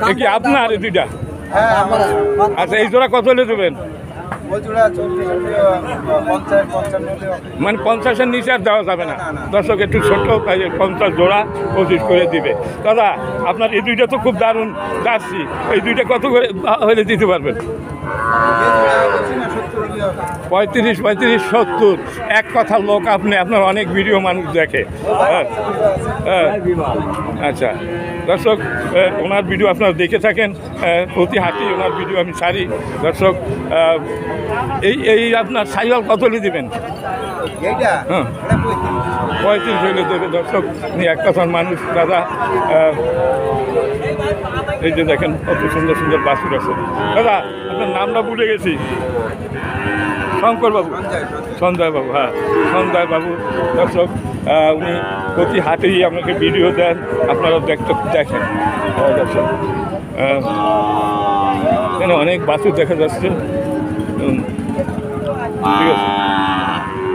এ কি আপনার এই দুইটা? আচ্ছা, এই জোড়া কত হলে দেবেন? মানে 50-এর নিচে আর দেওয়া যাবে না। দর্শক একটু ছোট, 50 জোড়া 25 করে দিবে। দাদা, আপনার এই দুইটা তো খুব দারুণ জার্সি, এই দুইটা কত করে হলে দিতে পারবেন? 35, 70। এক কথার লোক আপনি, আপনার অনেক ভিডিও মানুষ দেখে। আচ্ছা দর্শক, ওনার ভিডিও আপনারা দেখে থাকেন, প্রতি হাটে ওনার ভিডিও আমি ছাড়ি। দর্শক, এই আপনার সাইওয়াল কত হলে দেবেন? হ্যাঁ, 35 হলে দেবে। দর্শক, উনি এক কথার মানুষ দাদা। এই যে দেখেন কত সুন্দর সুন্দর বাছুর আছে। দাদা, আপনার নামটা ভুলে গেছি। শঙ্কর বাবু, সঞ্জয় বাবু, হ্যাঁ সঞ্জয় বাবু। দর্শক, উনি প্রতি হাটেই আমাকে ভিডিও দেন, আপনারা দেখেন। দর্শক, এখানে অনেক বাছুর দেখা যাচ্ছে। ঠিক আছে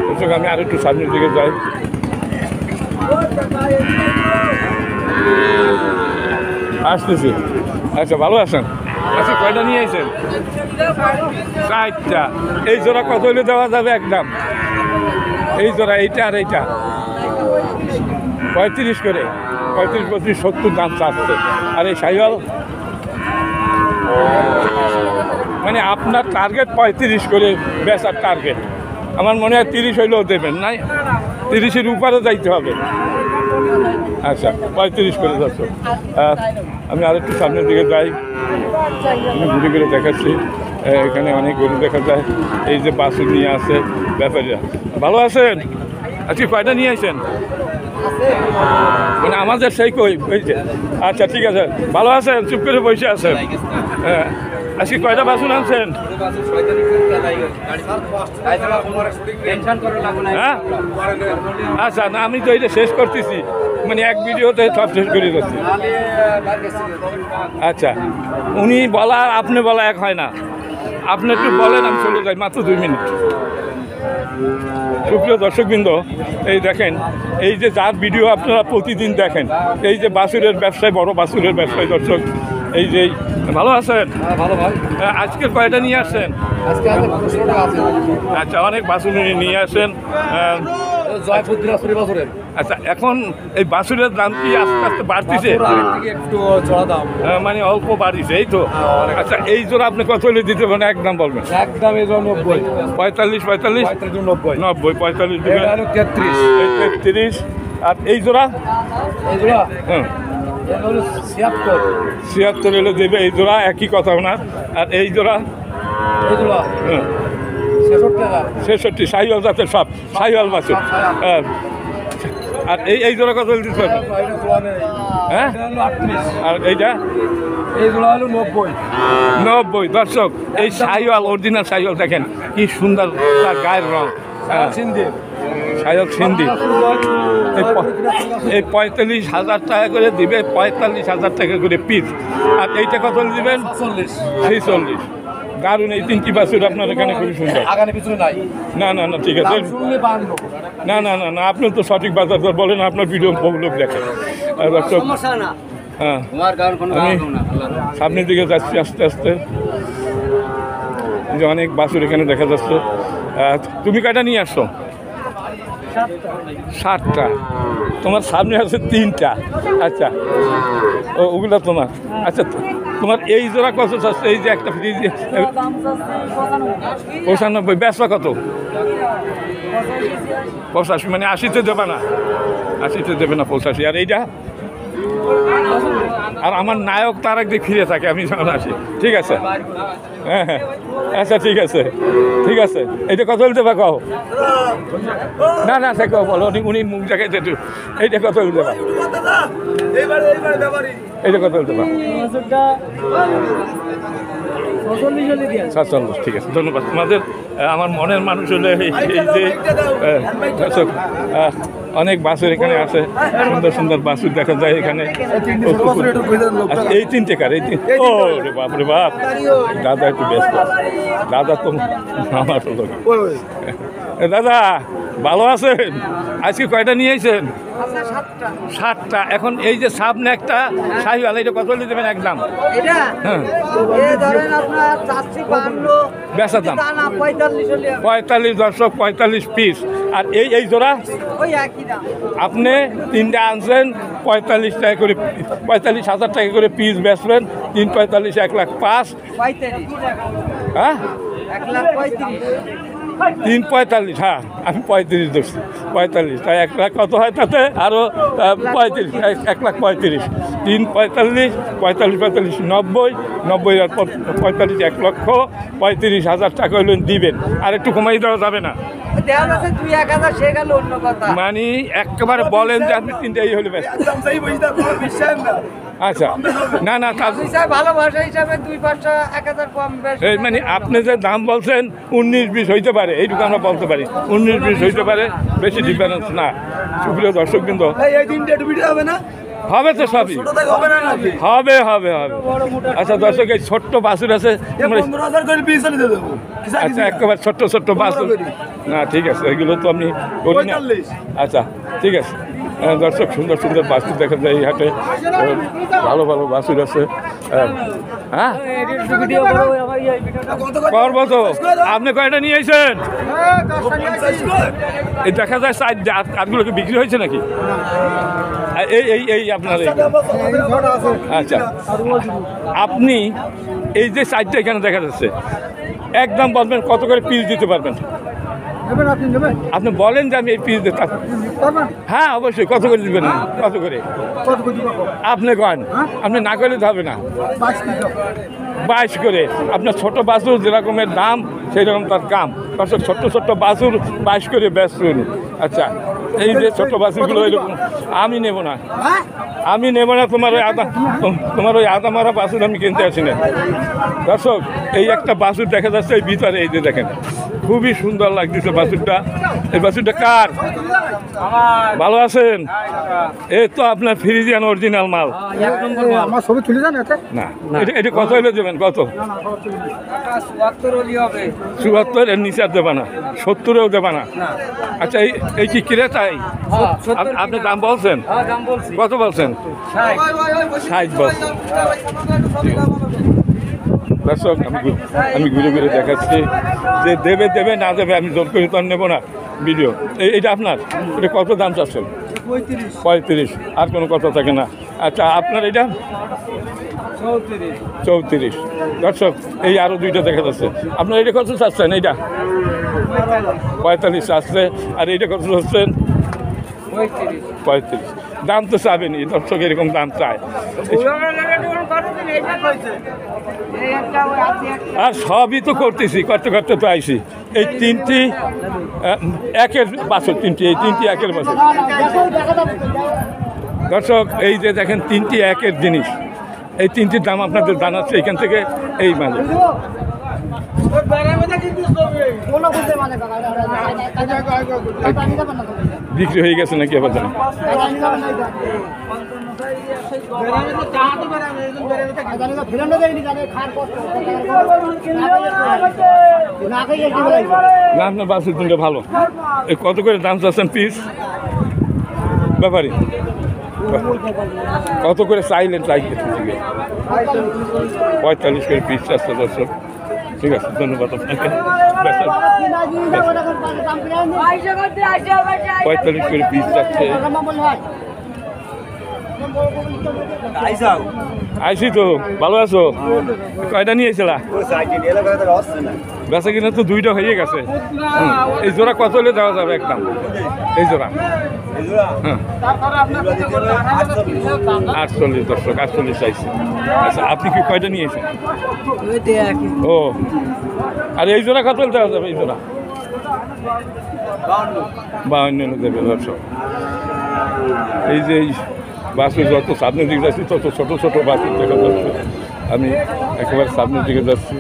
দর্শক, আমি আর একটু সামনের দিকে যাই। আসতেছি। আচ্ছা, ভালো আছেন? আচ্ছা, কয়টা নিয়ে আসেন? 4টা। এই জোড়া কত হলে দেওয়া যাবে একদম? এই জোড়া, এইটা আর এইটা 35 করে, 35, 25, 70 দাম চাচ্ছে। আর এই সাইওয়াল মানে আপনার টার্গেট 35 করে বেচার টার্গেট। আমার মনে হয় 30 হইলেও দেবেন, নাই 30-এর উপরে যাইতে হবে। আচ্ছা, 35 করে যাচ্ছ। আমি আরেকটু সামনের দিকে যাই, আমি ঘুরে ঘুরে দেখাচ্ছি। এখানে অনেক গরু দেখা যায়। এই যে বাছুর নিয়ে আসে ব্যাপারীরা। ভালো আছেন? আজকে কয়টা নিয়ে আসেন? মানে আমাদের সেই কই হয়েছে। আচ্ছা, ঠিক আছে, ভালো আছেন? চুপ করে বসে আছেন। হ্যাঁ, আজকে কয়টা বাছুর আনছেন? হ্যাঁ, আচ্ছা, না আমি তো এইটা শেষ করতেছি, মানে এক ভিডিওতে সব শেষ করে দিচ্ছি। আচ্ছা, উনি বলা আর আপনি বলা এক হয় না। আপনি একটু বলেন, আমি চলে যাই, মাত্র 2 মিনিট। সুপ্রিয় দর্শকবৃন্দ, এই দেখেন, এই যে যার ভিডিও আপনারা প্রতিদিন দেখেন, এই যে বাছুরের ব্যবসায়, বড় বাছুরের ব্যবসায়। দর্শক, এই যে ভালো আছেন? ভালো ভাই। আজকে কয়টা নিয়ে আসছেন? আচ্ছা, অনেক বাছুর নিয়ে আসেন। আচ্ছা, এখন এই বাছুরের দাম কি আস্তে আস্তে বাড়তিছে? একটু চড়া দাম, মানে অল্প বাড়িছে, এই তো। আচ্ছা, এই জোড়া আপনি কত হলে দিতে পারেন? একদম বলবেন। একদম এই জন্য 90, 45, 45, 90, 45 দিবেন। 33, 33। আর এই জোড়া? এই জোড়া হ্যাঁ 76 এলে দেবে। এই জোড়া একই কথা ওনার। আর এই জোড়া? এই জোড়া হ্যাঁ 66। শাহিওয়াল জাতের সব শাহিওয়াল বাছুর। হ্যাঁ, আর এই জোড়া কত দিতে পারবেন? হ্যাঁ, আর এইটা? এই জোড়া হলো 90। দর্শক, এই শাহিওয়াল, অরিজিনাল শাহিওয়াল দেখেন কি সুন্দর তার গায়ের রং। শাহিওয়াল সিন্ধি। এই 45,000 টাকা করে দিবে, 45,000 টাকা করে পিস। আর এইটা কত দিবেন? 46। দারুণ, এই 3টি বাছুর আপনার এখানে খুবই সুন্দর। না না না, ঠিক আছে। না না না না, আপনি তো সঠিক বাজার দর বলেন, আপনার ভিডিও লোক দেখে। দর্শক, হ্যাঁ, আমি সামনের দিকে যাচ্ছি আস্তে আস্তে। যে অনেক বাছুর এখানে দেখা যাচ্ছে। তুমি কয়টা নিয়ে আসছো? 7টা। তোমার সামনে আছে 3টা। আচ্ছা, ওগুলো তোমার। আচ্ছা, তোমার এই জোড়া কত চাচ্ছে? এই যে একটা ফ্রিজ 95। বেচা কত? 85। মানে 80-তে দেবে না? 80-তে দেবে না, 85। আর এইটা? আর আমার নায়ক তার একদিকে ফিরে থাকে, আমি যখন আসি। ঠিক আছে, হ্যাঁ হ্যাঁ, আচ্ছা ঠিক আছে, ঠিক আছে। এইটা কত হইতে পারে কও? না না, সে কেউ বলো, উনি মুখ দেখাইতে একটু। এইটা কত হইতে পারে? এইটা কত হইতে পারে? 47। ঠিক আছে, ধন্যবাদ তোমাদের। আমার মনের মানুষ হলে এই যে অনেক বাছুর এখানে আছে, সুন্দর সুন্দর বাছুর দেখা যায় এখানে। এই 3 টাকার, এই 3। ও রে বাপ রে বাপ, দাদা একটু ব্যস্ত। দাদা তো আমার দাদা, ভালো আছেন? আজকে কয়টা নিয়েছেন? 7টা। এখন এই যে সামনে একটা শাহিওয়াল, এটা কত হলে দেবেন একদম? এটা হ্যাঁ, ধরেন আপনার 452 বেচা দাম দানা 45 হলে 45 দর্শক, 45 পিস। আর এই জোড়া ওই একই দাম। আপনি 3টা আনছেন 45 টাকা করে, 45,000 টাকা করে পিস বেচবেন। 3 45 1,05,000। 45 হ্যাঁ, 1,35,000 3 45, হ্যাঁ আমি 35 ধরছি। 45 তাই 1 লাখ কত হয় তাতে? আরও 35, 1,35,000। 3 45, 45 45 90, 90 আর 45, 1,35,000 টাকা হইলেন দিবেন। আর একটু কমাই দেওয়া যাবে না? দেওয়া যাচ্ছে 2-1,000 সে গেল অন্য কথা। মানে একেবারে বলেন যে আপনি 3টাই হলে বেশ। আচ্ছা, না না তা হিসাব ভালোবাসা হিসাবে 2-500 1,000 কম বেশি। এই মানে আপনি যে দাম বলছেন 19-20 হইতে পারে, এইটুকু আমরা বলতে পারি। 19-20 হইতে পারে, বেশি ডিফারেন্স না। সুপ্রিয় দর্শক কিন্তু হবে তো সবই হবে হবে হবে। আচ্ছা দর্শক, এই ছোট্ট বাছুর আছে আচ্ছা, একেবারে ছোট্ট ছোট্ট বাছুর না, ঠিক আছে, এগুলো তো আমি করি না। আচ্ছা ঠিক আছে। দর্শক, সুন্দর সুন্দর বাছুর দেখা যায় এই হাটে। ভালো ভালো বাছুর আছে। হ্যাঁ, করবো তো। আপনি কয়টা নিয়ে এসেছেন? এই দেখা যায় কাঠগুলো কি বিক্রি হয়েছে নাকি? এই এই এই আপনার আচ্ছা, আপনি এই যে সাইডটা এখানে দেখা যাচ্ছে, একদম বলবেন কত করে পিস দিতে পারবেন? আপনি বলেন যে আমি এই পিস দিতে। হ্যাঁ অবশ্যই, কত করে দিবেন? কত করে আপনি কন? আপনি না করলে তো হবে না। 22 করে। আপনার ছোট বাছুর যেরকমের দাম সেই রকম তার কাম। দর্শক, ছোট্ট ছোট্ট বাছুর 22 করে বেচুন। আচ্ছা, এই যে ছোট্ট বাছুরগুলো এরকম আমি নেব না, আমি নেব না। তোমার ওই আদা মারা বাছুর আমি কিনতে আসি না। দর্শক, এই একটা বাছুর দেখা যাচ্ছে এই ভিতরে, এই যে দেখেন, খুবই সুন্দর লাগতেছে বাছুরটা। এই বাছুরটা কার? ভালো আছেন? এই তো আপনার ফ্রিজিয়ান অরিজিনাল মাল। আমার ছবি তুলে যান না, এটা কত হলে দেবেন? কত? 74 এর নিচে আর দেবা না, 70-এও দেবা না? আচ্ছা, এই কি ক্রেতাই? আপনি দাম বলছেন? কত বলছেন? 60 বলছেন। দর্শক, আমি ঘুরে ঘুরে দেখাচ্ছি যে দেবে দেবে, না দেবে আমি জোর করে তো নেবো না ভিডিও। এইটা আপনার, এটা কত দাম চাচ্ছেন? 35। আর কোনো কথা থাকে না। আচ্ছা, আপনার এটা 34। দর্শক, এই আরও 2টা দেখা যাচ্ছে। আপনার এটা কত চাচ্ছেন? এইটা 45 চাচ্ছে। আর এইটা কত চাচ্ছেন? 35। দাম তো চাবেনি, দর্শক এরকম দাম চায়। আর সবই তো করতেছি, করতে করতে তো আইসি। এই 3টি একের বাছুর, 3টি, এই 3টি একের বাছুর। দর্শক, এই যে দেখেন 3টি একের জিনিস। এই 3টির দাম আপনাদের জানাচ্ছে এখান থেকে। এই মানে বিক্রি হয়ে গেছে নাকি আবার জানেন? না, আপনার বাছুর 3টা ভালো। এই কত করে দাম চাচ্ছেন পিস ব্যাপারী? কত করে চাইলেন? 45 করে পিস চাচ্ছে। দর্শক, ঠিক আছে, ধন্যবাদ আপনাকে। 45 করে পিস চাচ্ছে। আইসি তো। ভালো আছো? কয়টা নিয়ে এসেছিলা? বেচা কিনা তো 2টা হয়ে গেছে। এই জোড়া কত হলে দেওয়া যাবে একদম? এই জোড়া 48। দর্শক, 48 চাইছে। আচ্ছা, আপনি কি কয়টা নিয়েছেন? ও, আর এই জোড়া কত হলে দেওয়া যাবে? এই জোড়া 52 দেবে। দর্শক, এই যে বাছুর যত সামনের দিকে যাচ্ছি তত ছোটো ছোটো বাছুর দেখা যাচ্ছে। আমি একেবারে সামনের দিকে যাচ্ছি।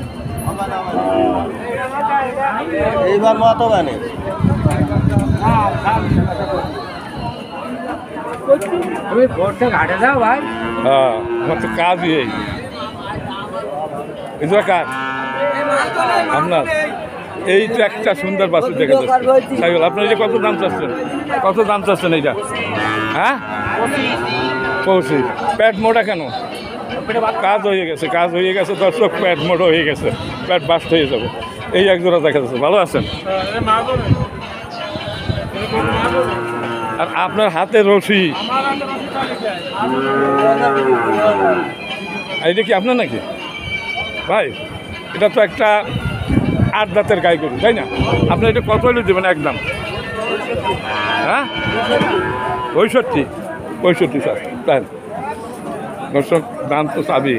এইবার মতো গানে ঘাটে যাও ভাই। হ্যাঁ, আমার তো কাজই এই। এই জোড়া কার? আপনার? এই তো একটা সুন্দর বাছুর দেখা যাচ্ছে সাইকেল আপনার এই যে কত দাম চাচ্ছেন এইটা হ্যাঁ 25 প্যাট মোটা কেন কাজ হয়ে গেছে দর্শক প্যাট মোটা হয়ে গেছে প্যাট বাস্ট হয়ে যাবে এই এক জোড়া দেখা যাচ্ছে ভালো আছেন আর আপনার হাতে রশি এইটা কি আপনার নাকি ভাই এটা তো একটা 8 দাঁতের গাই গরু তাই না আপনি এটা কত হলে দেবেন একদম হ্যাঁ 65 স্যার তাই দর্শক দাম তো চাবি